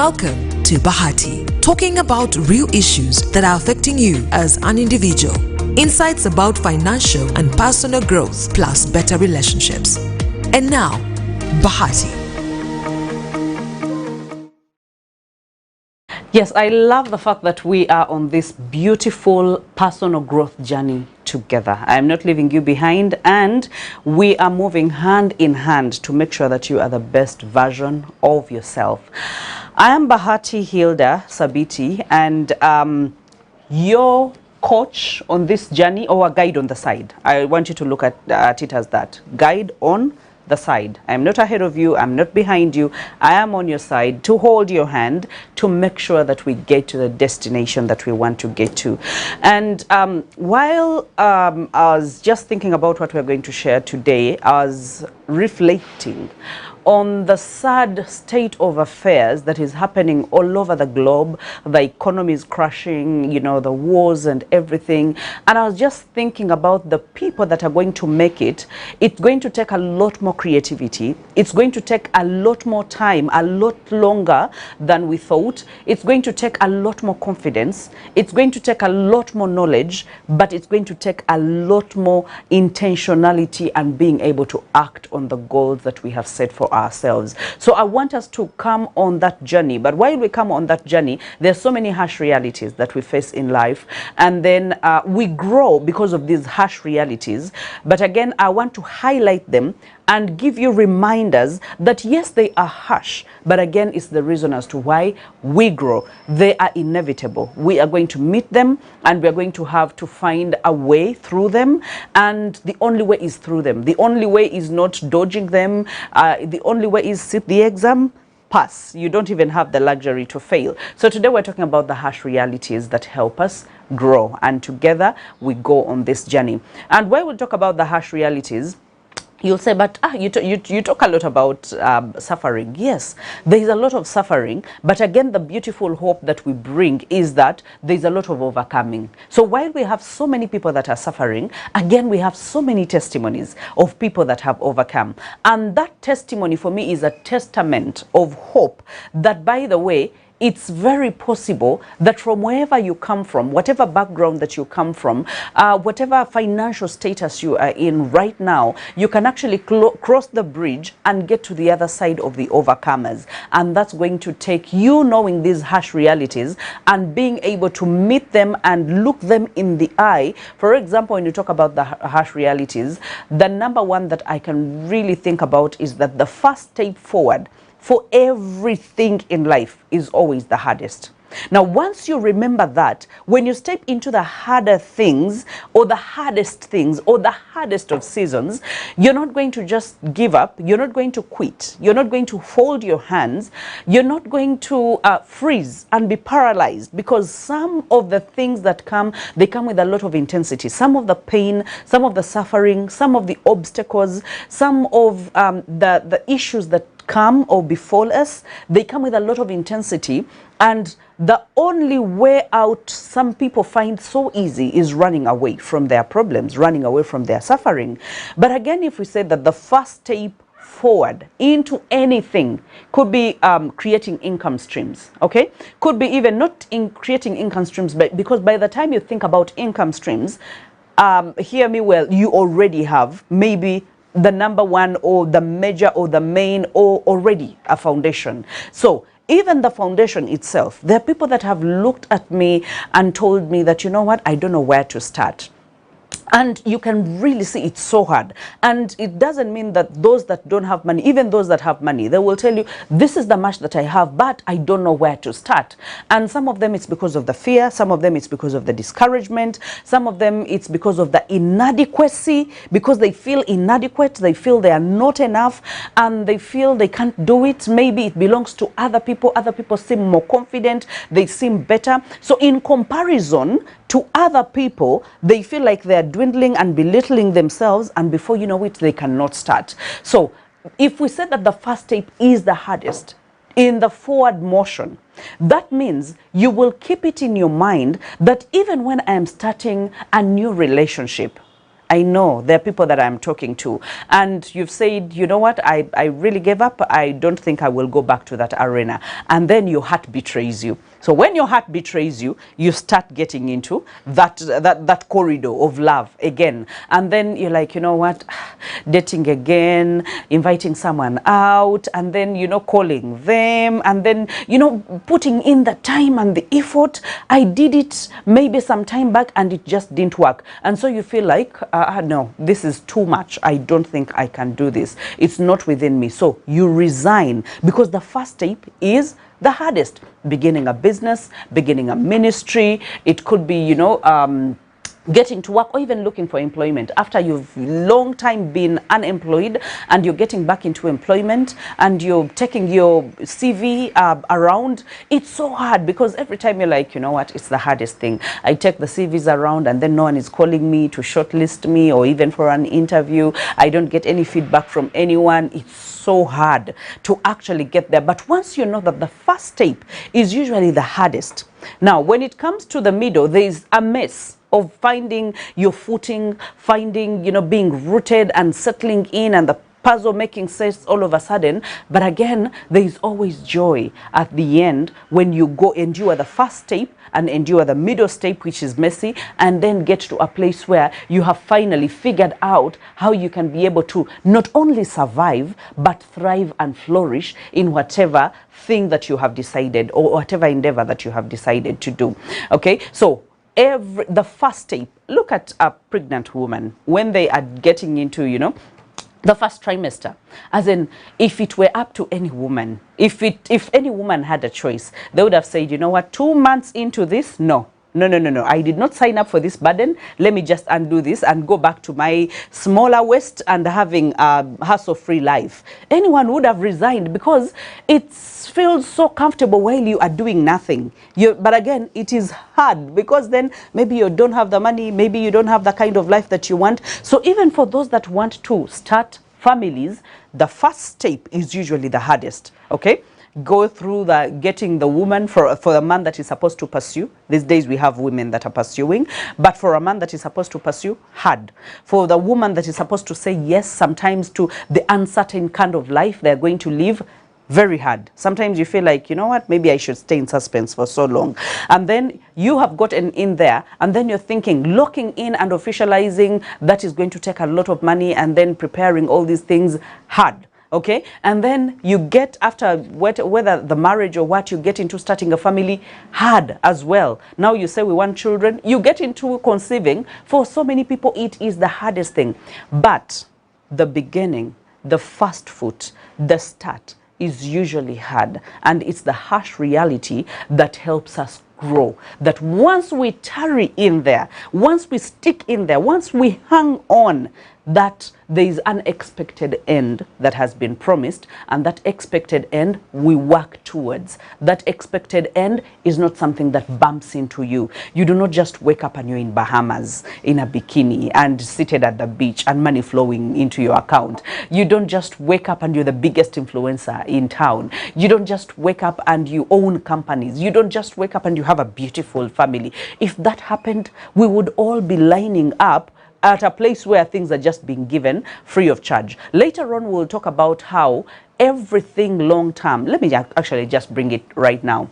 Welcome to Bahati, talking about real issues that are affecting you as an individual. Insights about financial and personal growth, plus better relationships. And now, Bahati. Yes, I love the fact that we are on this beautiful personal growth journey together. I am not leaving you behind, and we are moving hand in hand to make sure that you are the best version of yourself. I am Bahati Hilda Sabiti, and your coach on this journey, or a guide on the side. I want you to look at it as that. Guide on the side. I'm not ahead of you, I'm not behind you, I am on your side to hold your hand to make sure that we get to the destination that we want to get to. And while I was just thinking about what we're going to share today, I was reflecting on the sad state of affairs that is happening all over the globe. The economy is crashing, you know, the wars and everything. And I was just thinking about the people that are going to make it. It's going to take a lot more creativity. It's going to take a lot more time, a lot longer than we thought. It's going to take a lot more confidence. It's going to take a lot more knowledge, but it's going to take a lot more intentionality and being able to act on the goals that we have set for ourselves. So I want us to come on that journey. But while we come on that journey, there's so many harsh realities that we face in life, and then we grow because of these harsh realities. But again, I want to highlight them and give you reminders that yes, they are harsh, but again, it's the reason as to why we grow. They are inevitable. We are going to meet them, and we are going to have to find a way through them, and the only way is through them. The only way is not dodging them. The only way is sit the exam, pass. You don't even have the luxury to fail. So today we're talking about the harsh realities that help us grow, and together we go on this journey. And while we talk about the harsh realities, you'll say, but you talk a lot about suffering. Yes, there is a lot of suffering, but again, the beautiful hope that we bring is that there's a lot of overcoming. So while we have so many people that are suffering, again, we have so many testimonies of people that have overcome. And that testimony for me is a testament of hope that, by the way, it's very possible that from wherever you come from, whatever background that you come from, whatever financial status you are in right now, you can actually cross the bridge and get to the other side of the overcomers. And that's going to take you knowing these harsh realities and being able to meet them and look them in the eye. For example, when you talk about the harsh realities, the number one that I can really think about is that the first step forward for everything in life is always the hardest. Now, once you remember that, when you step into the harder things, or the hardest things, or the hardest of seasons, you're not going to just give up. You're not going to quit. You're not going to fold your hands. You're not going to freeze and be paralyzed, because some of the things that come, they come with a lot of intensity. Some of the pain, some of the suffering, some of the obstacles, some of the issues that come or befall us, they come with a lot of intensity. And the only way out some people find so easy is running away from their problems, running away from their suffering. But again, if we say that the first step forward into anything could be creating income streams, okay? Could be even not in creating income streams, but because by the time you think about income streams, hear me well, you already have maybe the number one or the major or the main or already a foundation. So even the foundation itself, there are people that have looked at me and told me that, you know what, I don't know where to start. And you can really see it's so hard. And it doesn't mean that those that don't have money, even those that have money, they will tell you, this is the much that I have, but I don't know where to start. And some of them, it's because of the fear. Some of them, it's because of the discouragement. Some of them, it's because of the inadequacy, because they feel inadequate. They feel they are not enough, and they feel they can't do it. Maybe it belongs to other people. Other people seem more confident. They seem better. So in comparison to other people, they feel like they're dwindling and belittling themselves, and before you know it, they cannot start. So if we say that the first step is the hardest in the forward motion, that means you will keep it in your mind that even when I am starting a new relationship, I know there are people that I'm talking to, and you've said, you know what, I really gave up. I don't think I will go back to that arena. And then your heart betrays you. So when your heart betrays you, you start getting into that corridor of love again. And then you're like, you know what, dating again, inviting someone out, and then, you know, calling them, and then, you know, putting in the time and the effort. I did it maybe some time back and it just didn't work. And so you feel like, no, this is too much. I don't think I can do this. It's not within me. So you resign, because the first step is the hardest. Beginning a business, beginning a ministry, it could be, you know, getting to work, or even looking for employment after you've long time been unemployed and you're getting back into employment and you're taking your CV around. It's so hard, because every time you're like, you know what, it's the hardest thing. I take the CVs around and then no one is calling me to shortlist me or even for an interview. I don't get any feedback from anyone. It's so hard to actually get there. But once you know that the first step is usually the hardest, now when it comes to the middle, there is a mess of finding your footing, finding, you know, being rooted and settling in, and the puzzle making sense all of a sudden. But again, there is always joy at the end when you go endure the first step and endure the middle step, which is messy, and then get to a place where you have finally figured out how you can be able to not only survive, but thrive and flourish in whatever thing that you have decided, or whatever endeavor that you have decided to do. Okay, so the first step, look at a pregnant woman when they are getting into, you know, the first trimester. As in, if it were up to any woman, if any woman had a choice, they would have said, you know what, 2 months into this, no, I did not sign up for this burden. Let me just undo this and go back to my smaller waist and having a hassle-free life. Anyone would have resigned, because it feels so comfortable while you are doing nothing. But again, it is hard, because then maybe you don't have the money, maybe you don't have the kind of life that you want. So even for those that want to start families, the first step is usually the hardest. Okay, go through the getting the woman for the man that is supposed to pursue. These days we have women that are pursuing, but for a man that is supposed to pursue, hard. For the woman that is supposed to say yes sometimes to the uncertain kind of life they're going to live, very hard. Sometimes you feel like, you know what, maybe I should stay in suspense for so long. And then you have gotten in there, and then you're thinking locking in and officializing, that is going to take a lot of money, and then preparing all these things, hard. Okay, and then you get, after whether the marriage or what, you get into starting a family, hard as well. Now you say we want children, you get into conceiving. For so many people, it is the hardest thing. But the beginning, the first foot, the start is usually hard, and it's the harsh reality that helps us grow. That once we tarry in there, once we stick in there, once we hang on, that there is an expected end that has been promised, and that expected end we work towards. That expected end is not something that bumps into you. You do not just wake up and you're in Bahamas in a bikini and seated at the beach and money flowing into your account. You don't just wake up and you're the biggest influencer in town. You don't just wake up and you own companies. You don't just wake up and you have a beautiful family. If that happened, we would all be lining up at a place where things are just being given free of charge. Later on, we'll talk about how everything long term, let me actually just bring it right now.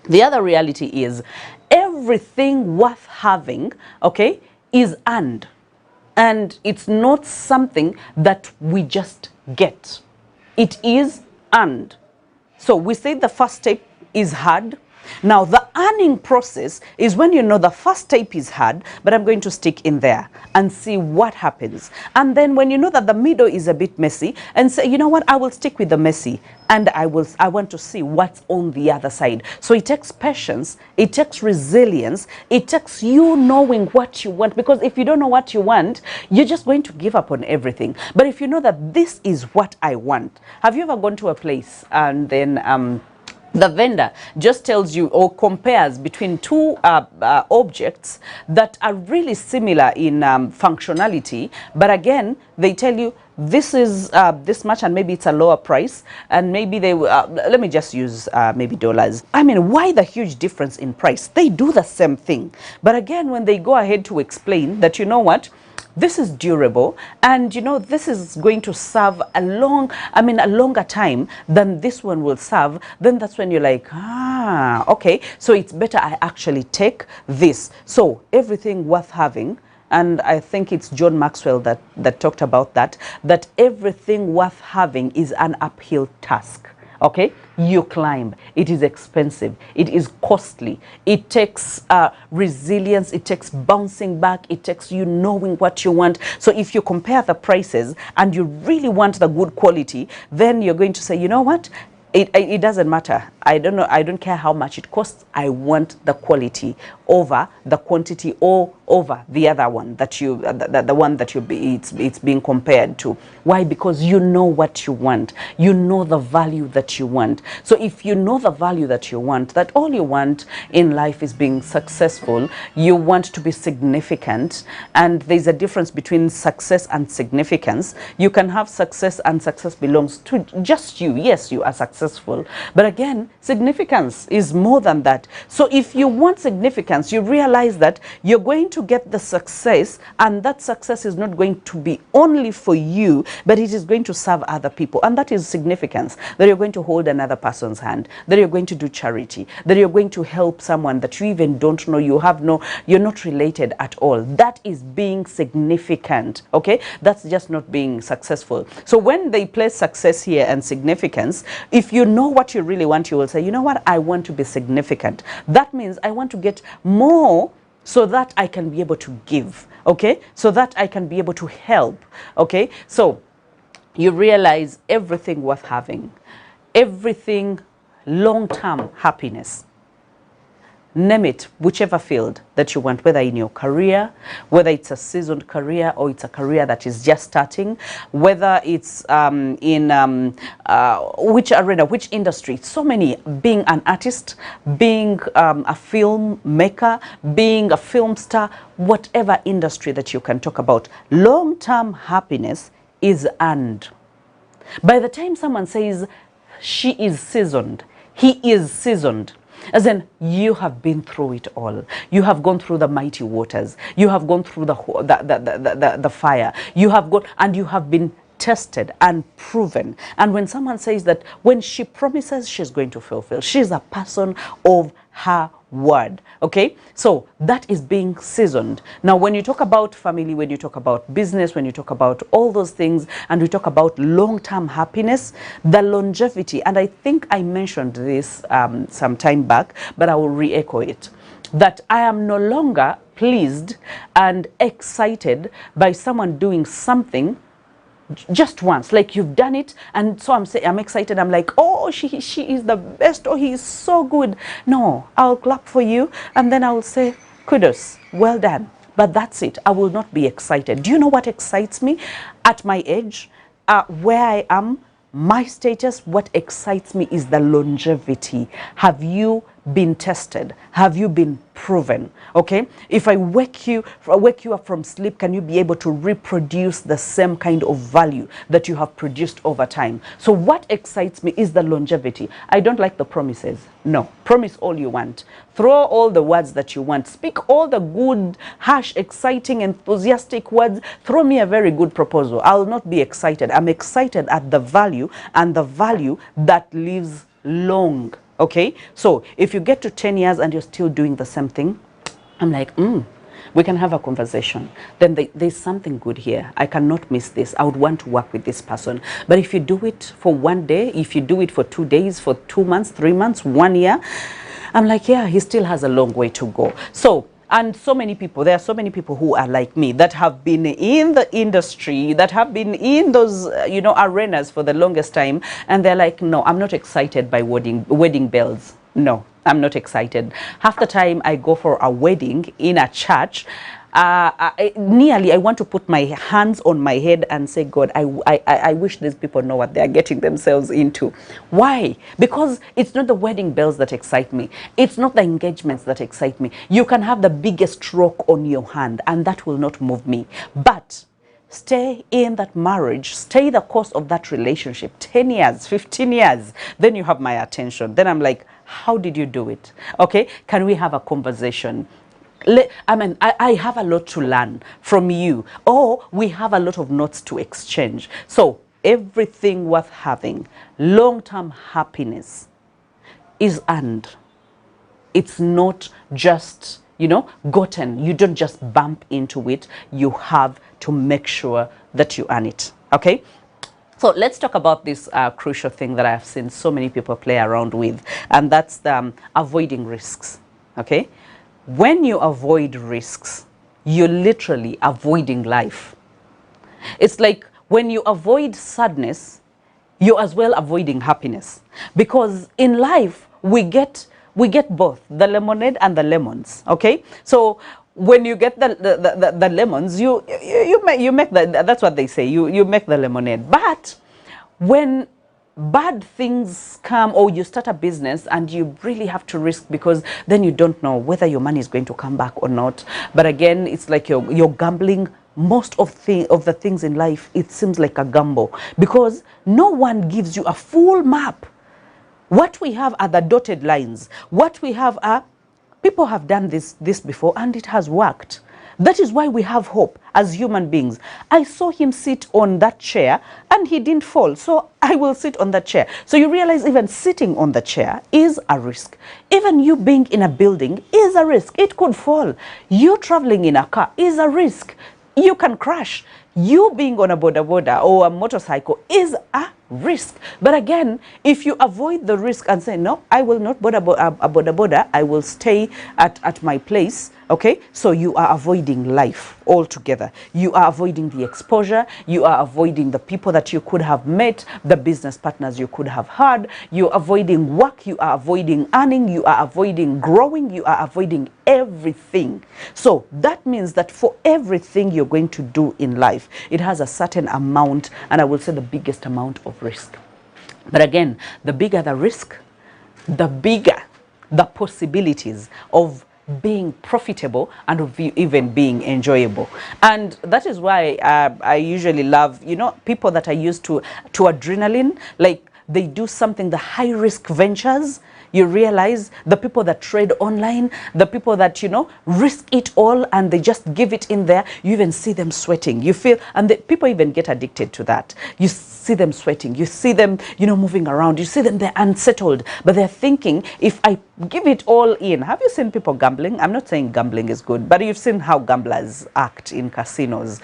The other reality is everything worth having, okay, is earned. And it's not something that we just get. It is earned. So we say the first step is hard. Now, the earning process is when you know the first step is hard, but I'm going to stick in there and see what happens. And then when you know that the middle is a bit messy, and say, you know what, I will stick with the messy, and I want to see what's on the other side. So it takes patience, it takes resilience, it takes you knowing what you want, because if you don't know what you want, you're just going to give up on everything. But if you know that this is what I want, have you ever gone to a place and then the vendor just tells you or compares between two objects that are really similar in functionality, but again, they tell you this is this much, and maybe it's a lower price, and maybe they let me just use maybe dollars. I mean, why the huge difference in price? They do the same thing, but again, when they go ahead to explain that, you know what, this is durable, and you know, this is going to serve a longer time than this one will serve, then that's when you're like, okay, so it's better I actually take this. So everything worth having, and I think it's John Maxwell that talked about that everything worth having is an uphill task. Okay, you climb. It is expensive. It is costly. It takes resilience. It takes bouncing back. It takes you knowing what you want. So if you compare the prices and you really want the good quality, then you're going to say, you know what? It doesn't matter. I don't care how much it costs. I want the quality over the quantity, or over the other one that you the one that it's being compared to. Why? Because you know what you want. You know the value that you want. So if you know the value that you want, that all you want in life is being successful, you want to be significant, and there's a difference between success and significance. You can have success, and success belongs to just you. Yes, you are successful, but again, significance is more than that. So if you want significance, you realize that you're going to get the success, and that success is not going to be only for you, but it is going to serve other people, and that is significance. That you're going to hold another person's hand, that you're going to do charity, that you're going to help someone that you even don't know, you're not related at all. That is being significant. Okay, that's just not being successful. So when they place success here and significance, if you know what you really want, you will say, you know what, I want to be significant. That means I want to get more, so that I can be able to give, okay? So that I can be able to help, okay? So you realize everything worth having, everything long-term happiness, name it, whichever field that you want, whether in your career, whether it's a seasoned career or it's a career that is just starting, whether it's in which arena, which industry. So many, being an artist, being a filmmaker, being a film star, whatever industry that you can talk about, long-term happiness is earned. By the time someone says she is seasoned, he is seasoned, as in, you have been through it all. You have gone through the mighty waters. You have gone through the fire. You have gone, and you have been tested and proven. And when someone says that when she promises, she's going to fulfill, she's a person of her word. Okay, so that is being seasoned. Now when you talk about family, when you talk about business, when you talk about all those things, and we talk about long-term happiness, the longevity, and I think I mentioned this some time back, but I will re-echo it, that I am no longer pleased and excited by someone doing something just once, like you've done it, and so I'm excited. I'm like, oh, she is the best, oh, he is so good. No, I'll clap for you, and then I will say, kudos, well done. But that's it. I will not be excited. Do you know what excites me at my age, where I am, my status? What excites me is the longevity. Have you been tested? Have you been proven? Okay, if I wake you up from sleep, can you be able to reproduce the same kind of value that you have produced over time? So what excites me is the longevity. I don't like the promises. No, promise all you want, throw all the words that you want, speak all the good, harsh, exciting, enthusiastic words, throw me a very good proposal. I'll not be excited. I'm excited at the value, and the value that lives long. Okay, so if you get to 10 years and you're still doing the same thing, I'm like, we can have a conversation. Then there's something good here. I cannot miss this. I would want to work with this person. But if you do it for one day, if you do it for 2 days, for 2 months, 3 months, 1 year, I'm like, yeah, he still has a long way to go. So, and so many people, there are so many people who are like me, that have been in the industry, that have been in those, arenas for the longest time. And they're like, no, I'm not excited by wedding bells. No, I'm not excited. Half the time I go for a wedding in a church, nearly I want to put my hands on my head and say, God, I wish these people know what they are getting themselves into. Why? Because it's not the wedding bells that excite me. It's not the engagements that excite me. You can have the biggest rock on your hand, and that will not move me. But stay in that marriage, stay the course of that relationship, 10 years, 15 years, then you have my attention. Then I'm like, how did you do it? Okay, can we have a conversation? I have a lot to learn from you, or we have a lot of notes to exchange. So everything worth having, long-term happiness, is earned. It's not just, gotten. You don't just bump into it. You have to make sure that you earn it. Okay? So let's talk about this crucial thing that I've seen so many people play around with, and that's avoiding risks. Okay? When you avoid risks, you're literally avoiding life. It's like when you avoid sadness, you're as well avoiding happiness. Because in life, we get both the lemonade and the lemons. Okay? So when you get the lemons, you make that's what they say, you make the lemonade. But when bad things come, or you start a business and you really have to risk, because then you don't know whether your money is going to come back or not. But again, it's like you're gambling. Most of the things in life, it seems like a gamble, because no one gives you a full map. What we have are the dotted lines. What we have are, people have done this before and it has worked. That is why we have hope as human beings. I saw him sit on that chair and he didn't fall, so I will sit on that chair. So you realize even sitting on the chair is a risk. Even you being in a building is a risk. It could fall. You traveling in a car is a risk. You can crash. You being on a boda or a motorcycle is a risk. But again, if you avoid the risk and say, no, I will not boda, I will stay at my place, okay? So you are avoiding life altogether. You are avoiding the exposure. You are avoiding the people that you could have met, the business partners you could have had. You're avoiding work. You are avoiding earning. You are avoiding growing. You are avoiding everything. So that means that for everything you're going to do in life, it has a certain amount, and I will say the biggest amount of risk. But again, the bigger the risk, the bigger the possibilities of being profitable and of even being enjoyable. And that is why I usually love, people that are used to adrenaline, like they do something, the high risk ventures. You realize the people that trade online, the people that, risk it all and they just give it in there, you even see them sweating. You feel, and the people even get addicted to that. You see them sweating. You see them, moving around. You see them, they're unsettled. But they're thinking, if I give it all in. Have you seen people gambling? I'm not saying gambling is good, but you've seen how gamblers act in casinos.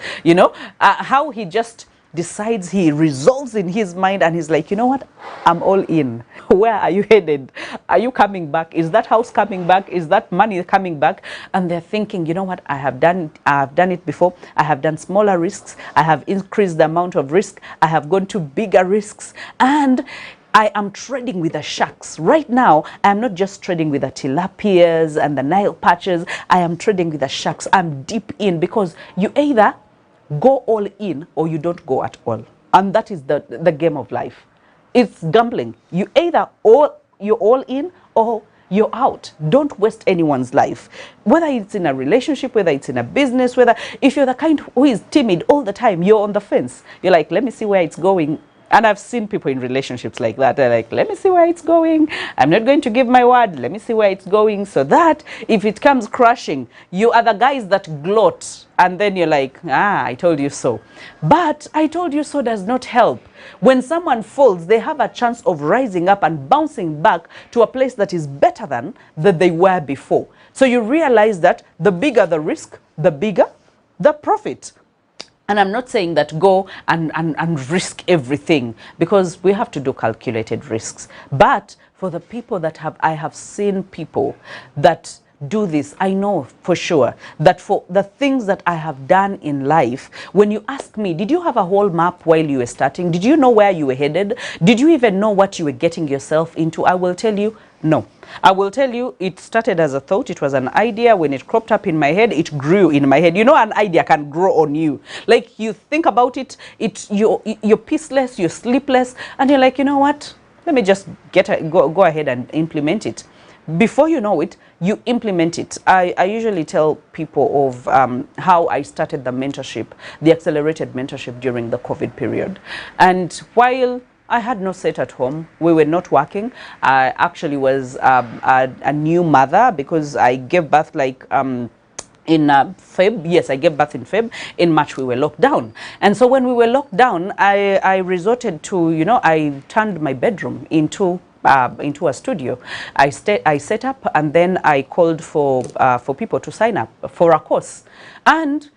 How he just decides, he resolves in his mind and he's like, you know what, I'm all in. Where are you headed? Are you coming back? Is that house coming back? Is that money coming back? And they're thinking, you know what, I have done it before. I have done smaller risks. I have increased the amount of risk. I have gone to bigger risks, and I am trading with the sharks. Right now, I'm not just trading with the tilapias and the Nile patches. I am trading with the sharks. I'm deep in, because you either go all in or you don't go at all. And that is the game of life. It's gambling. You either you're all in or you're out. Don't waste anyone's life. Whether it's in a relationship, whether it's in a business, if you're the kind who is timid all the time, you're on the fence. You're like, let me see where it's going. And I've seen people in relationships like that. They're like, let me see where it's going. I'm not going to give my word. Let me see where it's going. So that if it comes crashing, you are the guys that gloat. And then you're like, I told you so. But I told you so does not help. When someone falls, they have a chance of rising up and bouncing back to a place that is better than that they were before. So you realize that the bigger the risk, the bigger the profit. And I'm not saying that go and risk everything, because we have to do calculated risks. But for the people that I have seen people that do this, I know for sure that for the things that I have done in life, when you ask me, did you have a whole map while you were starting? Did you know where you were headed? Did you even know what you were getting yourself into? I will tell you, no. I will tell you, it started as a thought. It was an idea. When it cropped up in my head, it grew in my head. An idea can grow on you. Like, you think about it, you're peaceless, you're sleepless, and you're like, you know what? Let me just go ahead and implement it. Before you know it, you implement it. I usually tell people of how I started the mentorship, the accelerated mentorship during the COVID period. And while I had no set at home, we were not working. I actually was a new mother, because I gave birth like in Feb. Yes, I gave birth in Feb. In March, we were locked down. And so when we were locked down, I resorted to, you know, I turned my bedroom into a studio. I set up, and then I called for people to sign up for a course. And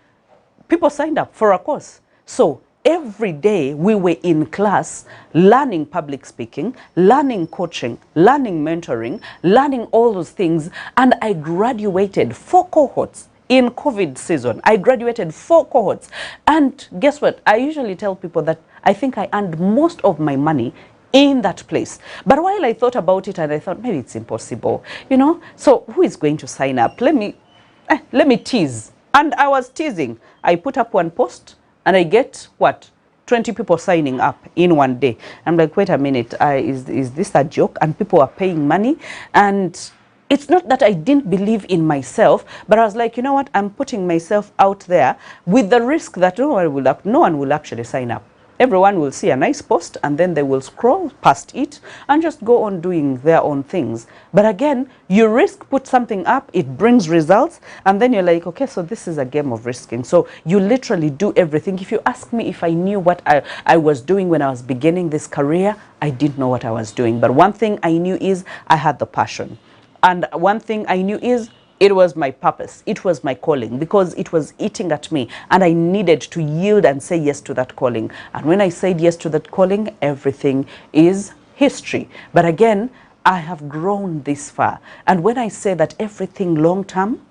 people signed up for a course. So every day we were in class learning public speaking, learning coaching, learning mentoring, learning all those things. And I graduated 4 cohorts in COVID season. I graduated 4 cohorts. And guess what? I usually tell people that I think I earned most of my money in that place. But while I thought about it, and I thought maybe it's impossible, you know, so who is going to sign up? Let me tease. And I was teasing. I put up one post and I get what? 20 people signing up in one day. I'm like, wait a minute, is this a joke? And people are paying money. And it's not that I didn't believe in myself, but I was like, you know what? I'm putting myself out there with the risk that no one will actually sign up. Everyone will see a nice post and then they will scroll past it and just go on doing their own things. But again, you put something up, it brings results, and then you're like, okay, so this is a game of risking. So you literally do everything. If you ask me if I knew what I was doing when I was beginning this career, I didn't know what I was doing. But one thing I knew is I had the passion. And one thing I knew is it was my purpose. It was my calling, because it was eating at me and I needed to yield and say yes to that calling. And when I said yes to that calling, everything is history. But again, I have grown this far. And when I say that everything long term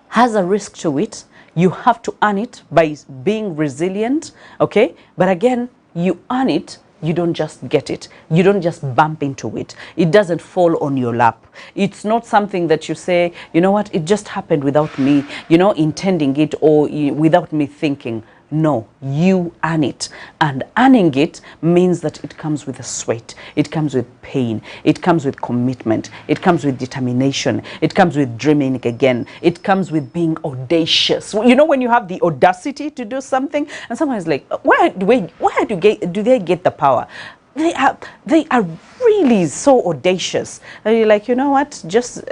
has a risk to it, you have to earn it by being resilient, okay? But again, you earn it. You don't just get it. You don't just bump into it. It doesn't fall on your lap. It's not something that you say, you know what, it just happened without me, you know, intending it, or without me thinking. No, you earn it. And earning it means that it comes with a sweat. It comes with pain. It comes with commitment. It comes with determination. It comes with dreaming again. It comes with being audacious. You know, when you have the audacity to do something, and someone is like, where do they get the power? They are really so audacious. And you're like, you know what, just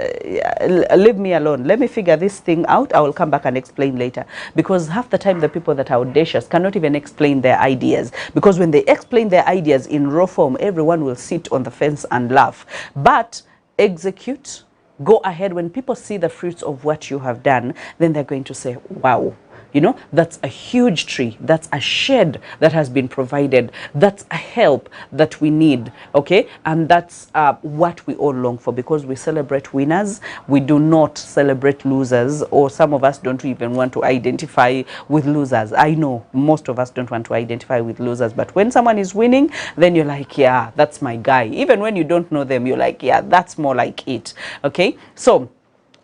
leave me alone. Let me figure this thing out. I will come back and explain later. Because half the time the people that are audacious cannot even explain their ideas. Because when they explain their ideas in raw form, everyone will sit on the fence and laugh. But execute, go ahead. When people see the fruits of what you have done, then they're going to say, wow. You know, that's a huge tree. That's a shed that has been provided. That's a help that we need, okay? And that's what we all long for, because we celebrate winners. We do not celebrate losers, or some of us don't even want to identify with losers. I know most of us don't want to identify with losers, but when someone is winning, then you're like, yeah, that's my guy. Even when you don't know them, you're like, yeah, that's more like it, okay? So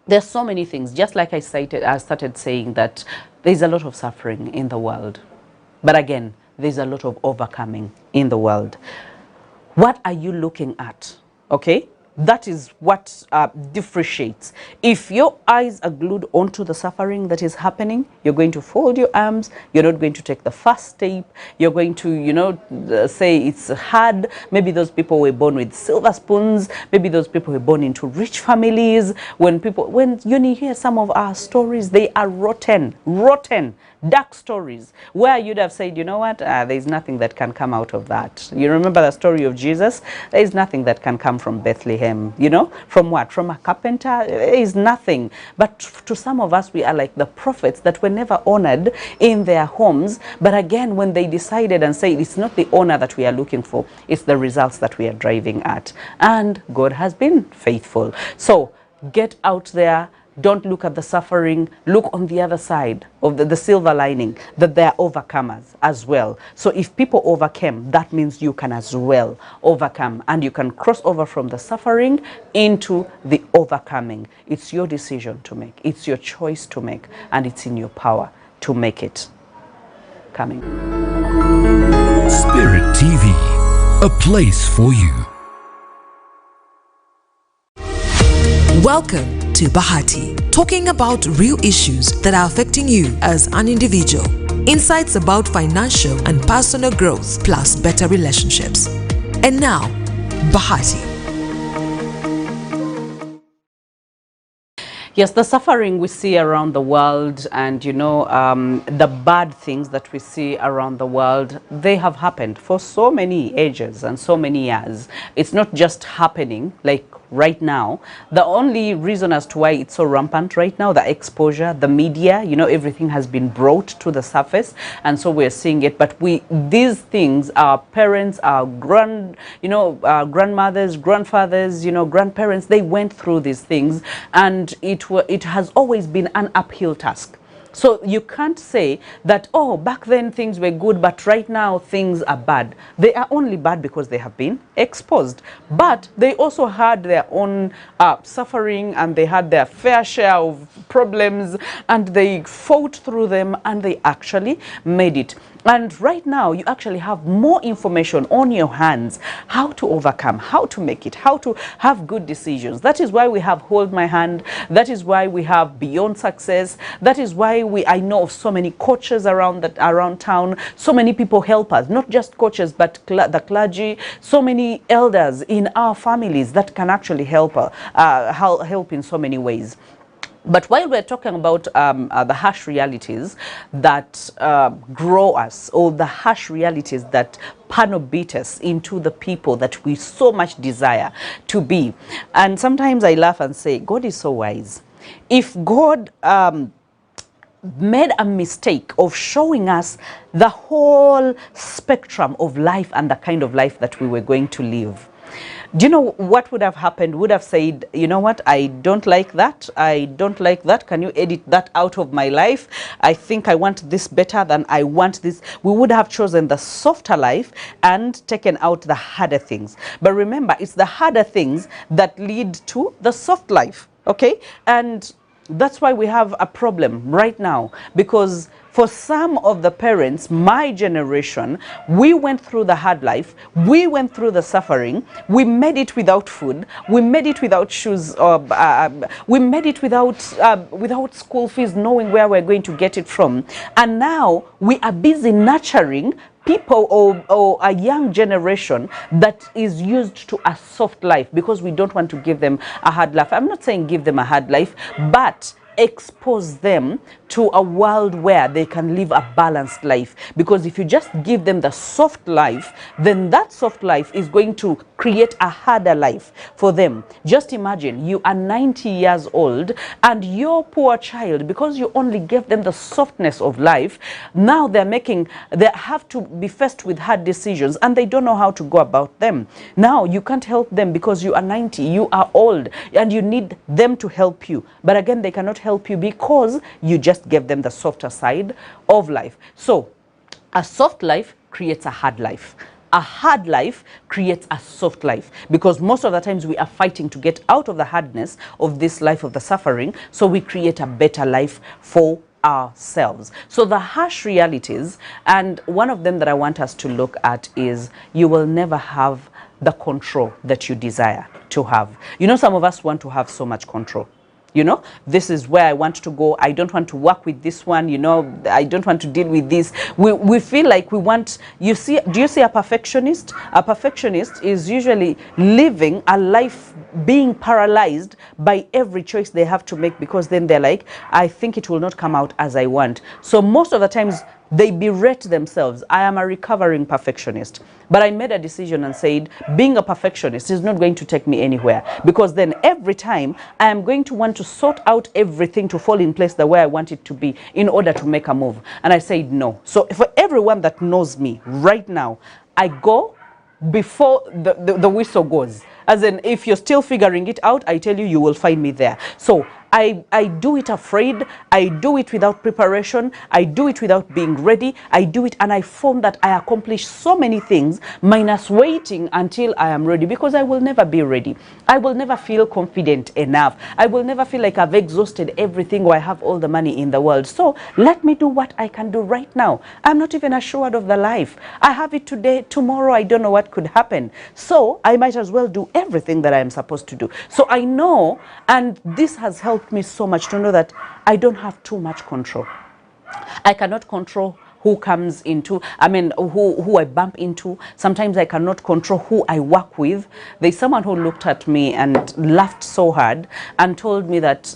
there's so many things. Just like I started saying that there's a lot of suffering in the world. But again, there's a lot of overcoming in the world. What are you looking at? Okay? That is what differentiates. If your eyes are glued onto the suffering that is happening, you're going to fold your arms. You're not going to take the first step. You're going to, you know, say it's hard. Maybe those people were born with silver spoons. Maybe those people were born into rich families. When you hear some of our stories, they are rotten, dark stories, where you'd have said, you know what, there's nothing that can come out of that. You remember the story of Jesus? There is nothing that can come from Bethlehem. You know, from what? From a carpenter? There is nothing. But to some of us, we are like the prophets that were never honored in their homes. But again, when they decided and said, it's not the honor that we are looking for, it's the results that we are driving at. And God has been faithful. So get out there. Don't look at the suffering. Look on the other side of the silver lining, that they are overcomers as well. So if people overcame, that means you can as well overcome, and you can cross over from the suffering into the overcoming. It's your decision to make. It's your choice to make, and it's in your power to make it. Coming. Spirit TV, a place for you. Welcome to Bahati, talking about real issues that are affecting you as an individual. Insights about financial and personal growth, plus better relationships. And now, Bahati. Yes, the suffering we see around the world, and the bad things that we see around the world, they have happened for so many ages and so many years. It's not just happening like right now. The only reason as to why it's so rampant right now, the exposure, the media, everything has been brought to the surface, and so we're seeing it. But these things, our parents, our grandmothers, grandfathers, grandparents, they went through these things, and it has always been an uphill task. So you can't say that, oh, back then things were good, but right now things are bad. They are only bad because they have been exposed. But they also had their own suffering, and they had their fair share of problems, and they fought through them, and they actually made it. And right now, you actually have more information on your hands, how to overcome, how to make it, how to have good decisions. That is why we have Hold My Hand. That is why we have Beyond Success. That is why I know of so many coaches around town. So many people help us, not just coaches, but the clergy. So many elders in our families that can actually help in so many ways. But while we're talking about the harsh realities that grow us, or the harsh realities that panel beat us into the people that we so much desire to be, and sometimes I laugh and say, God is so wise. If God made a mistake of showing us the whole spectrum of life and the kind of life that we were going to live, do you know what would have happened? Would have said, you know what, I don't like that. I don't like that. Can you edit that out of my life? I think I want this better than I want this. We would have chosen the softer life and taken out the harder things. But remember, it's the harder things that lead to the soft life. Okay? And that's why we have a problem right now, because for some of the parents, my generation, we went through the hard life, we went through the suffering, we made it without food, we made it without shoes, we made it without school fees, knowing where we're going to get it from. And now we are busy nurturing people or a young generation that is used to a soft life, because we don't want to give them a hard life. I'm not saying give them a hard life, but expose them to a world where they can live a balanced life. Because if you just give them the soft life, then that soft life is going to create a harder life for them. Just imagine you are 90 years old and your poor child, because you only gave them the softness of life, now they have to be faced with hard decisions, and they don't know how to go about them. Now you can't help them because you are 90, you are old, and you need them to help you. But again, they cannot help you because you just gave them the softer side of life. So a soft life creates a hard life. A hard life creates a soft life, because most of the times we are fighting to get out of the hardness of this life of the suffering, so we create a better life for ourselves. So the harsh realities, and one of them that I want us to look at is, you will never have the control that you desire to have. Some of us want to have so much control. This is where I want to go. I don't want to work with this one. I don't want to deal with this. We feel like we want, do you see a perfectionist? A perfectionist is usually living a life being paralyzed by every choice they have to make, because then they're like, I think it will not come out as I want. So most of the times they berate themselves. I am a recovering perfectionist. But I made a decision and said, being a perfectionist is not going to take me anywhere, because then every time I am going to want to sort out everything to fall in place the way I want it to be in order to make a move. And I said no. So for everyone that knows me right now, I go before the whistle goes. As in, if you're still figuring it out, I tell you, you will find me there. So I do it afraid. I do it without preparation. I do it without being ready. I do it, and I found that I accomplish so many things minus waiting until I am ready, because I will never be ready. I will never feel confident enough. I will never feel like I've exhausted everything or I have all the money in the world. So let me do what I can do right now. I'm not even assured of the life. I have it today. Tomorrow, I don't know what could happen. So I might as well do everything that I am supposed to do. So I know, and this has helped me so much to know that I don't have too much control. I cannot control who comes into, who I bump into. Sometimes I cannot control who I work with. There's someone who looked at me and laughed so hard and told me that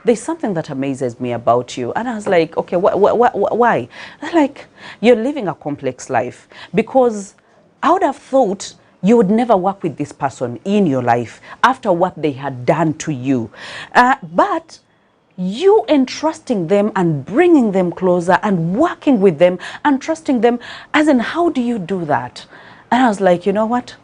there's something that amazes me about you. And I was like, okay, why? They're like, you're living a complex life, because I would have thought you would never work with this person in your life after what they had done to you. But you entrusting them and bringing them closer and working with them and trusting them, as in, how do you do that? And I was like, you know what?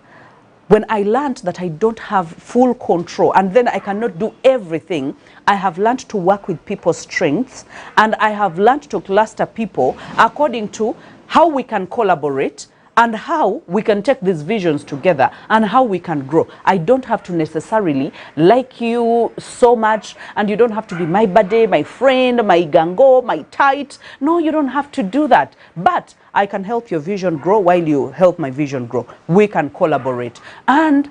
When I learned that I don't have full control and then I cannot do everything, I have learned to work with people's strengths, and I have learned to cluster people according to how we can collaborate and how we can take these visions together and how we can grow. I don't have to necessarily like you so much, and you don't have to be my buddy, my friend, my gango, my tight. No, you don't have to do that. But I can help your vision grow while you help my vision grow. We can collaborate. And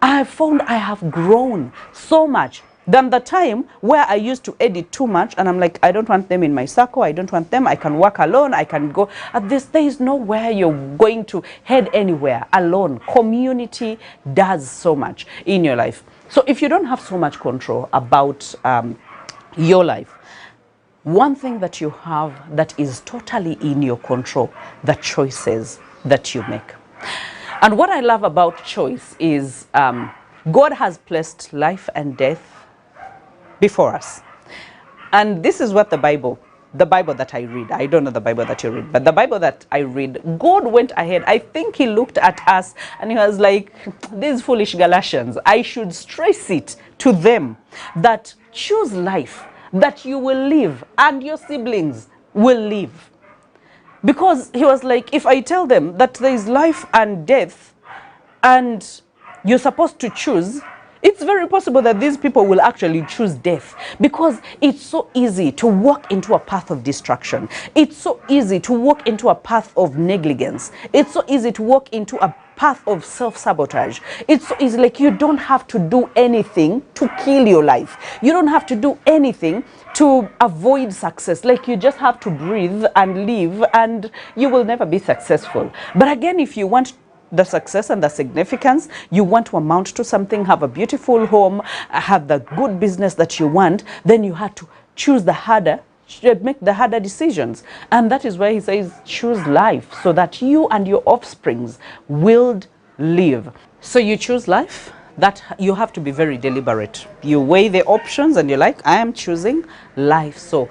I found I have grown so much than the time where I used to edit too much, and I'm like, I don't want them in my circle, I don't want them, I can work alone, I can go. At this, there is nowhere you're going to head anywhere alone. Community does so much in your life. So if you don't have so much control about your life, one thing that you have that is totally in your control, the choices that you make. And what I love about choice is God has placed life and death before us. And this is what the Bible that I read, I don't know the Bible that you read, but the Bible that I read, God went ahead. I think he looked at us and he was like, these foolish Galatians, I should stress it to them that choose life, that you will live and your siblings will live. Because he was like, if I tell them that there is life and death and you're supposed to choose, it's very possible that these people will actually choose death, because it's so easy to walk into a path of destruction. It's so easy to walk into a path of negligence. It's so easy to walk into a path of self-sabotage. It's so easy, like you don't have to do anything to kill your life. You don't have to do anything to avoid success. Like you just have to breathe and live, and you will never be successful. But again, if you want the success and the significance, you want to amount to something, have a beautiful home, have the good business that you want, then you have to choose the harder, make the harder decisions. And that is why he says choose life, so that you and your offsprings will live. So you choose life, that you have to be very deliberate. You weigh the options and you're like, I am choosing life. So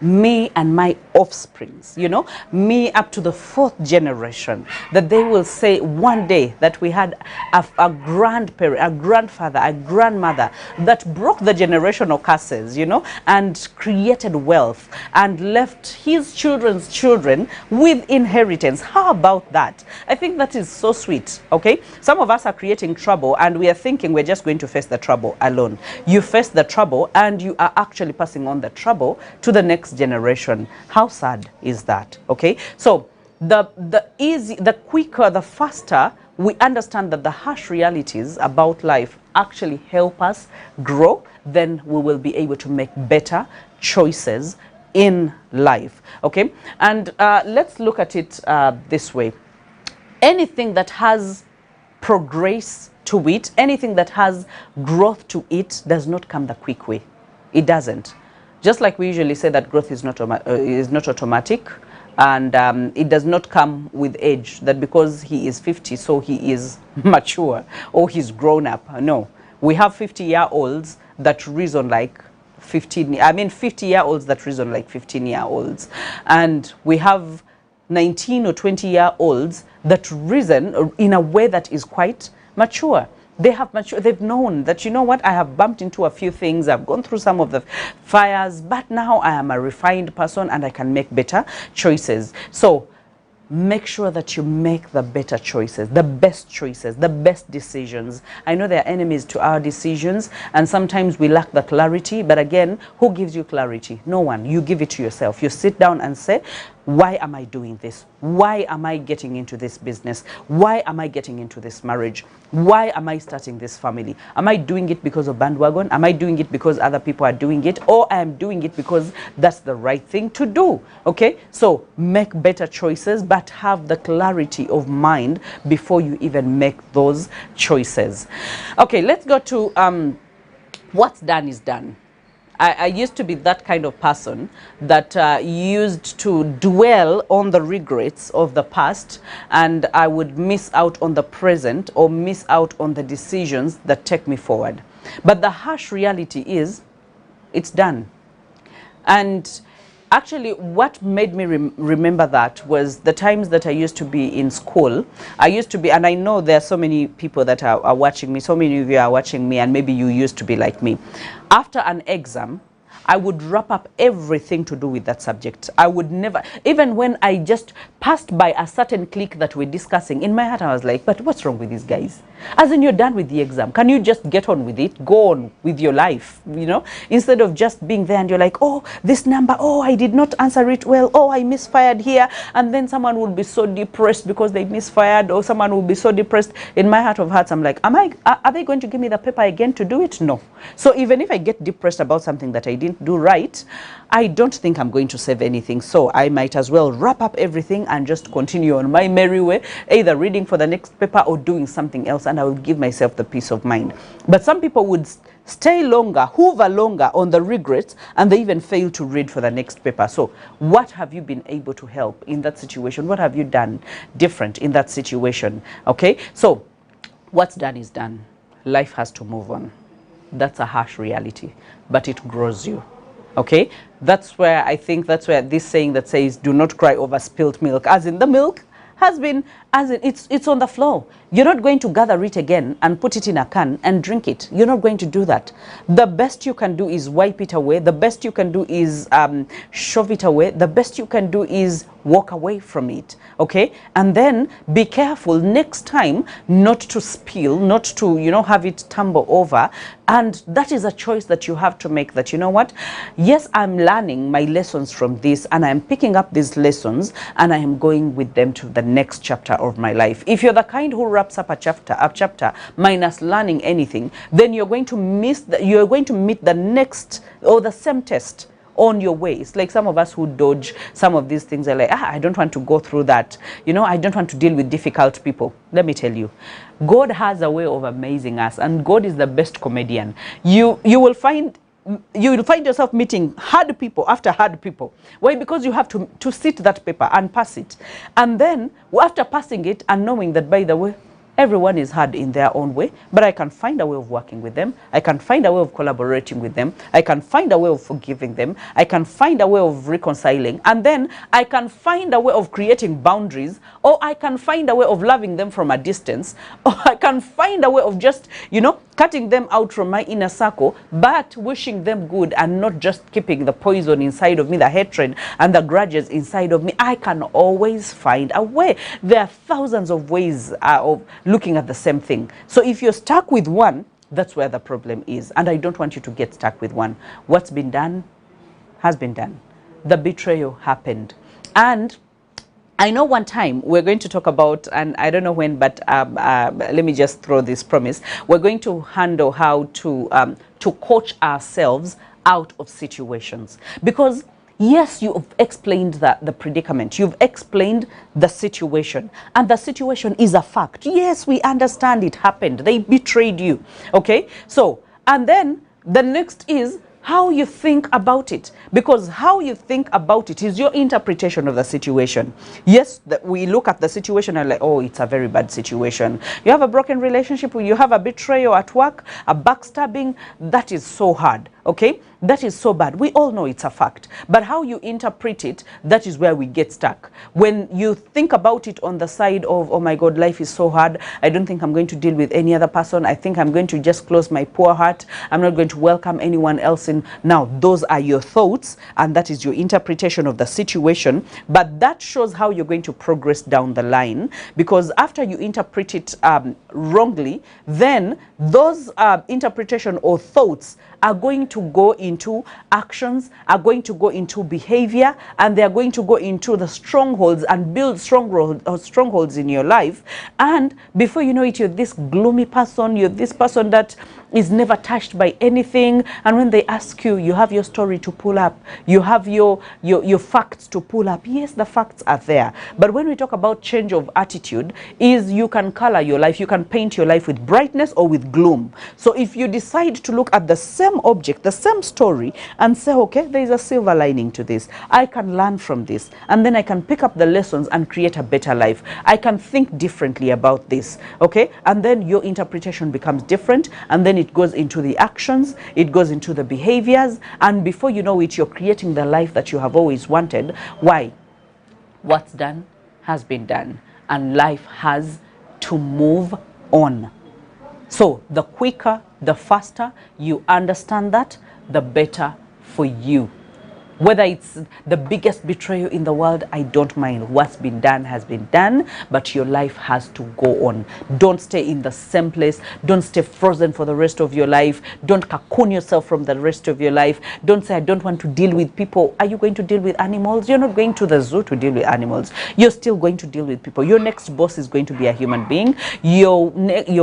me and my offsprings, you know, me up to the 4th generation, that they will say one day that we had a grandparent, a grandfather, a grandmother that broke the generational curses, you know, and created wealth and left his children's children with inheritance. How about that? I think that is so sweet, okay? Some of us are creating trouble and we are thinking we're just going to face the trouble alone. You face the trouble and you are actually passing on the trouble to the next generation. How sad is that? Okay, so the quicker, the faster we understand that the harsh realities about life actually help us grow, then we will be able to make better choices in life. Okay, and let's look at it this way. Anything that has progress to it, anything that has growth to it, does not come the quick way. It doesn't. Just like we usually say that growth is not automatic, and it does not come with age, that because he is 50, so he is mature or he's grown up. No, we have 50-year-olds that reason like 50-year-olds that reason like 15-year-olds. And we have 19 or 20-year-olds that reason in a way that is quite mature. They have matured, they've known that, you know what, I have bumped into a few things, I've gone through some of the fires, but now I am a refined person and I can make better choices. So make sure that you make the better choices, the best decisions. I know there are enemies to our decisions, and sometimes we lack the clarity, but again, who gives you clarity? No one. You give it to yourself. You sit down and say, Why am I doing this? Why am I getting into this business? Why am I getting into this marriage? Why am I starting this family? Am I doing it because of bandwagon? Am I doing it because other people are doing it? Or I am doing it because that's the right thing to do? Okay, so make better choices, but have the clarity of mind before you even make those choices. Okay, let's go to what's done is done. I used to be that kind of person that used to dwell on the regrets of the past, and I would miss out on the present or miss out on the decisions that take me forward. But the harsh reality is, it's done. And actually, what made me remember that was the times that I used to be in school. I used to be, and I know there are so many people that are watching me, so many of you are watching me, and maybe you used to be like me. After an exam, I would wrap up everything to do with that subject. I would never, even when I just passed by a certain clique that we're discussing, in my heart I was like, but what's wrong with these guys? As in, you're done with the exam. Can you just get on with it? Go on with your life, you know? Instead of just being there and you're like, oh, this number, oh, I did not answer it well, oh, I misfired here. And then someone will be so depressed because they misfired, or someone will be so depressed. In my heart of hearts, I'm like, are they going to give me the paper again to do it? No. So even if I get depressed about something that I didn't do right, I don't think I'm going to save anything. So I might as well wrap up everything and just continue on my merry way, either reading for the next paper or doing something else, and I will give myself the peace of mind. But some people would stay longer, hoover longer on the regrets, and they even fail to read for the next paper. So what have you been able to help in that situation? What have you done different in that situation? Okay, so what's done is done. Life has to move on. That's a harsh reality, but it grows you. Okay, that's where I think that's where this saying that says, do not cry over spilt milk, as in the milk has been, as in it's on the floor. You're not going to gather it again and put it in a can and drink it. You're not going to do that. The best you can do is wipe it away. The best you can do is shove it away. The best you can do is walk away from it. Okay, and then be careful next time not to spill, not to, you know, have it tumble over. And that is a choice that you have to make, that, you know what, yes, I'm learning my lessons from this, and I'm picking up these lessons and I am going with them to the next chapter of my life. If you're the kind who wraps up a chapter minus learning anything, then you're going to miss you're going to meet the next or the same test on your way. It's like some of us who dodge some of these things are like, I don't want to go through that. You know, I don't want to deal with difficult people. Let me tell you, God has a way of amazing us, and God is the best comedian. You will find yourself meeting hard people after hard people. Why? Because you have to sit that paper and pass it. And then after passing it and knowing that, by the way, everyone is hard in their own way, but I can find a way of working with them. I can find a way of collaborating with them. I can find a way of forgiving them. I can find a way of reconciling. And then I can find a way of creating boundaries, or I can find a way of loving them from a distance, or I can find a way of just, you know, cutting them out from my inner circle, but wishing them good and not just keeping the poison inside of me, the hatred and the grudges inside of me. I can always find a way. There are thousands of ways of looking at the same thing. So if you're stuck with one, that's where the problem is. And I don't want you to get stuck with one. What's been done has been done. The betrayal happened. And I know one time we're going to talk about, and I don't know when, but let me just throw this promise. We're going to handle how to coach ourselves out of situations. Because yes, you've explained the predicament. You've explained the situation. And the situation is a fact. Yes, we understand it happened. They betrayed you. Okay? So, and then the next is how you think about it, because how you think about it is your interpretation of the situation. Yes, we look at the situation and like, oh, it's a very bad situation. You have a broken relationship, you have a betrayal at work, a backstabbing, that is so hard. Okay, that is so bad. We all know it's a fact, but how you interpret it, that is where we get stuck. When you think about it on the side of, oh my God, life is so hard, I don't think I'm going to deal with any other person, I think I'm going to just close my poor heart, I'm not going to welcome anyone else in. Now, those are your thoughts, and that is your interpretation of the situation, but that shows how you're going to progress down the line, because after you interpret it wrongly, then those interpretation or thoughts are going to go into actions, are going to go into behavior, and they are going to go into the strongholds and build strongholds in your life. And before you know it, you're this gloomy person, you're this person that is never touched by anything. And when they ask you, you have your story to pull up, you have your facts to pull up. Yes, the facts are there. But when we talk about change of attitude, is you can color your life, you can paint your life with brightness or with gloom. So if you decide to look at the same object, the same story, and say, okay, there is a silver lining to this, I can learn from this, and then I can pick up the lessons and create a better life. I can think differently about this, okay? And then your interpretation becomes different, and then it goes into the actions, it goes into the behaviors, and before you know it, you're creating the life that you have always wanted. Why? What's done has been done, and life has to move on. So the quicker, the faster you understand that, the better for you. Whether it's the biggest betrayal in the world, I don't mind. What's been done has been done, but your life has to go on. Don't stay in the same place. Don't stay frozen for the rest of your life. Don't cocoon yourself from the rest of your life. Don't say, I don't want to deal with people. Are you going to deal with animals? You're not going to the zoo to deal with animals. You're still going to deal with people. Your next boss is going to be a human being. Your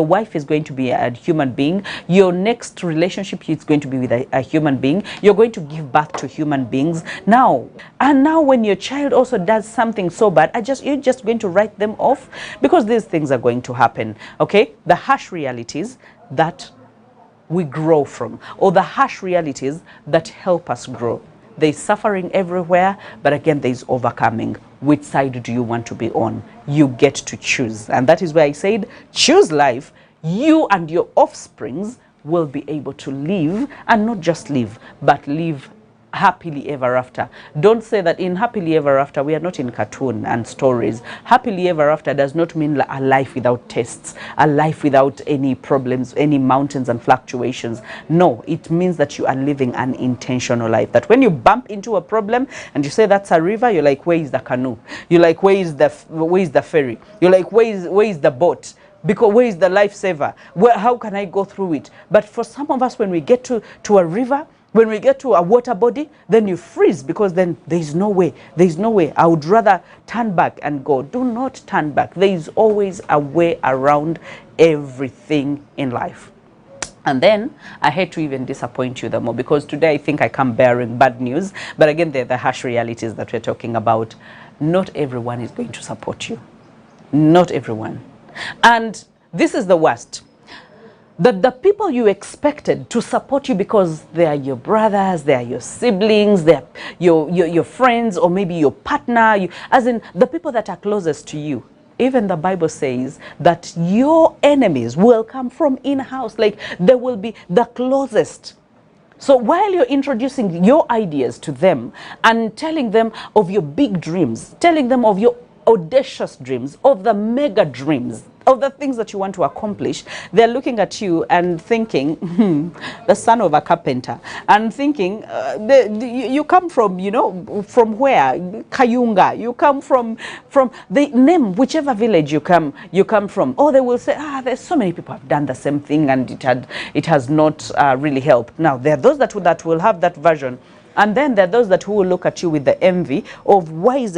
wife is going to be a human being. Your next relationship is going to be with a human being. You're going to give birth to human beings. Now when your child also does something so bad, you're just going to write them off, because these things are going to happen. Okay, the harsh realities that we grow from, or the harsh realities that help us grow. There's suffering everywhere, but again, there's overcoming. Which side do you want to be on? You get to choose, and that is why I said, choose life. You and your offsprings will be able to live, and not just live, but live happily ever after. Don't say that in happily ever after, we are not in cartoon and stories. Happily ever after does not mean a life without tests, a life without any problems, any mountains and fluctuations. No, it means that you are living an intentional life. That when you bump into a problem and you say that's a river, you're like, where is the canoe? You're like, where is the ferry? You're like, where is the boat? Because where is the lifesaver? How can I go through it? But for some of us, when we get to a river, when we get to a water body, then you freeze, because then there is no way. There is no way. I would rather turn back and go. Do not turn back. There is always a way around everything in life. And then I hate to even disappoint you the more, because today I think I come bearing bad news. But again, they're the harsh realities that we're talking about. Not everyone is going to support you. Not everyone. And this is the worst. That the people you expected to support you, because they are your brothers, they are your siblings, they are your friends, or maybe your partner, as in the people that are closest to you. Even the Bible says that your enemies will come from in-house, like they will be the closest. So while you're introducing your ideas to them and telling them of your big dreams, telling them of your audacious dreams, of the mega dreams, of the things that you want to accomplish, they're looking at you and thinking, the son of a carpenter, and thinking, you come from, from where? Kayunga. You come from the name, whichever village you come from. Or they will say, there's so many people have done the same thing, and it has not really helped. Now, there are those that will have that version. And then there are those that who will look at you with the envy of why is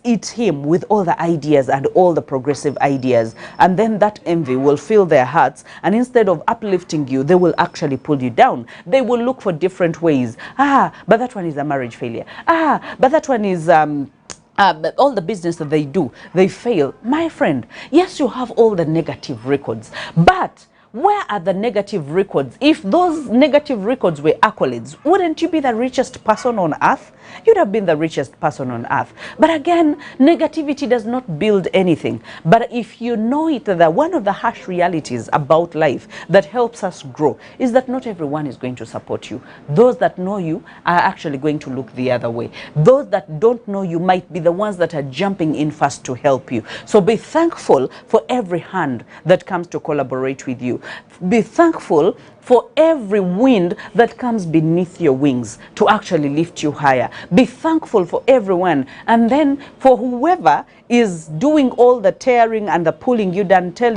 it him with all the ideas and all the progressive ideas? And then that envy will fill their hearts, and instead of uplifting you, they will actually pull you down. They will look for different ways. But that one is a marriage failure. But that one is all the business that they do, they fail. My friend, yes, you have all the negative records, but where are the negative records? If those negative records were accolades, wouldn't you be the richest person on earth? You'd have been the richest person on earth. But again, negativity does not build anything. But if you know it, that one of the harsh realities about life that helps us grow is that not everyone is going to support you. Those that know you are actually going to look the other way. Those that don't know you might be the ones that are jumping in first to help you. So be thankful for every hand that comes to collaborate with you. Be thankful for every wind that comes beneath your wings to actually lift you higher. Be thankful for everyone. And then for whoever is doing all the tearing and the pulling you down, tell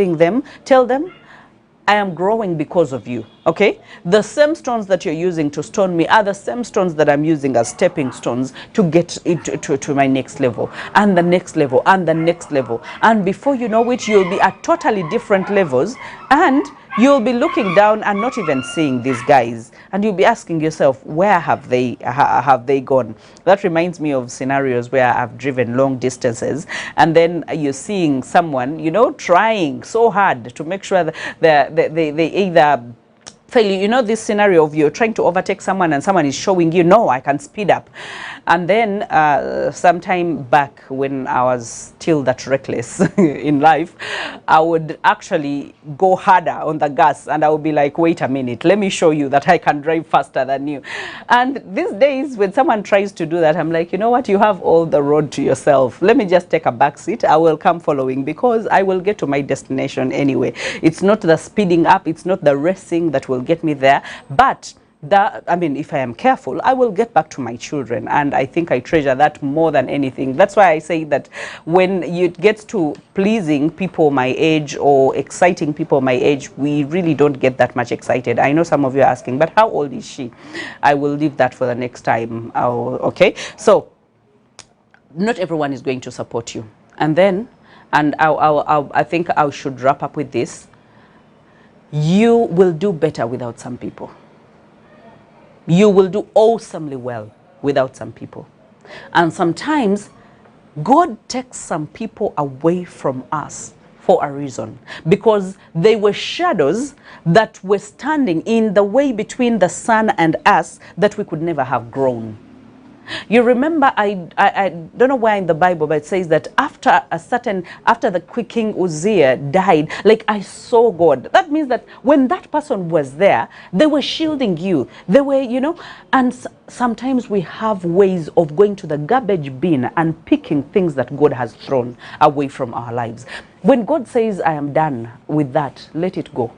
them, I am growing because of you, okay? The same stones that you're using to stone me are the same stones that I'm using as stepping stones to get to my next level, and the next level, and the next level. And before you know it, you'll be at totally different levels, and you'll be looking down and not even seeing these guys, and you'll be asking yourself, where have they gone? That reminds me of scenarios where I've driven long distances, and then you're seeing someone, you know, trying so hard to make sure that they either fail. You know, this scenario of you're trying to overtake someone and someone is showing you, no, I can speed up. And then sometime back when I was still that reckless in life, I would actually go harder on the gas, and I would be like, wait a minute, let me show you that I can drive faster than you. And these days when someone tries to do that, I'm like, you know what, you have all the road to yourself. Let me just take a back seat. I will come following, because I will get to my destination anyway. It's not the speeding up, it's not the racing that will get me there, but that, I mean, if I am careful, I will get back to my children, and I think I treasure that more than anything. That's why I say that when it gets to pleasing people my age or exciting people my age, we really don't get that much excited. I know some of you are asking, but how old is she? I will leave that for the next time. Okay, so not everyone is going to support you. And then, and I think I should wrap up with this. You will do better without some people. You will do awesomely well without some people. And sometimes God takes some people away from us for a reason, because they were shadows that were standing in the way between the sun and us, that we could never have grown. You remember, I don't know where in the Bible, but it says that after the King Uzziah died, like, I saw God. That means that when that person was there, they were shielding you. They were, you know, and sometimes we have ways of going to the garbage bin and picking things that God has thrown away from our lives. When God says, I am done with that, let it go.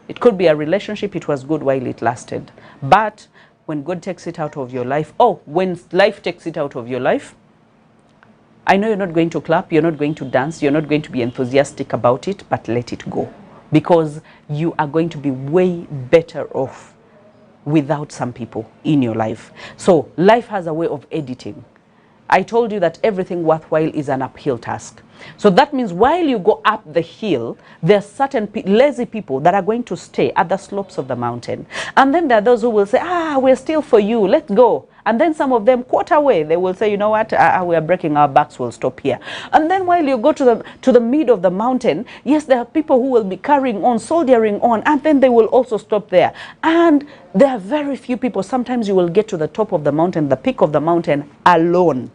It could be a relationship, it was good while it lasted. But when God takes it out of your life, when life takes it out of your life, I know you're not going to clap, you're not going to dance, you're not going to be enthusiastic about it, but let it go. Because you are going to be way better off without some people in your life. So life has a way of editing. I told you that everything worthwhile is an uphill task. So that means while you go up the hill, there are certain lazy people that are going to stay at the slopes of the mountain. And then there are those who will say, we're still for you, let's go. And then some of them, quarter way, they will say, you know what, we are breaking our backs, we'll stop here. And then while you go to the mid of the mountain, yes, there are people who will be carrying on, soldiering on, and then they will also stop there. And there are very few people. Sometimes you will get to the top of the mountain, the peak of the mountain, alone.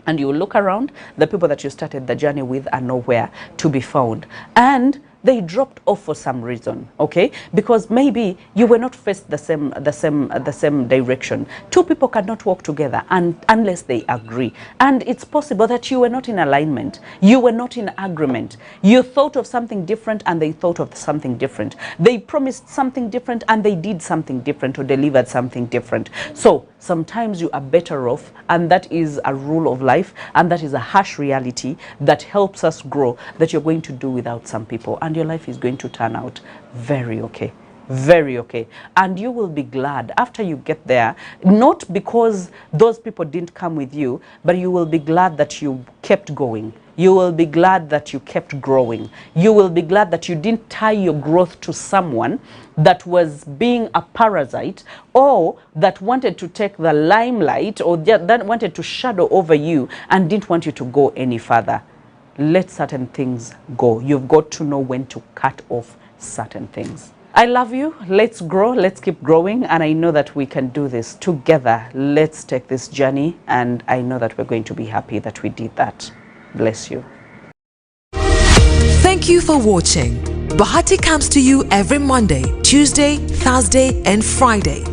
And you will look around, the people that you started the journey with are nowhere to be found. And they dropped off for some reason, okay? Because maybe you were not faced the same direction. Two people cannot walk together unless they agree. And it's possible that you were not in alignment. You were not in agreement. You thought of something different and they thought of something different. They promised something different and they did something different or delivered something different. So sometimes you are better off, and that is a rule of life, and that is a harsh reality that helps us grow, that you're going to do without some people. And your life is going to turn out very okay. Very okay. And you will be glad after you get there, not because those people didn't come with you, but you will be glad that you kept going. You will be glad that you kept growing. You will be glad that you didn't tie your growth to someone that was being a parasite, or that wanted to take the limelight, or that wanted to shadow over you and didn't want you to go any further. Let certain things go. You've got to know when to cut off certain things. I love you. Let's grow. Let's keep growing. And I know that we can do this together. Let's take this journey. And I know that we're going to be happy that we did that. Bless you. Thank you for watching. Bahati comes to you every Monday, Tuesday, Thursday, and Friday.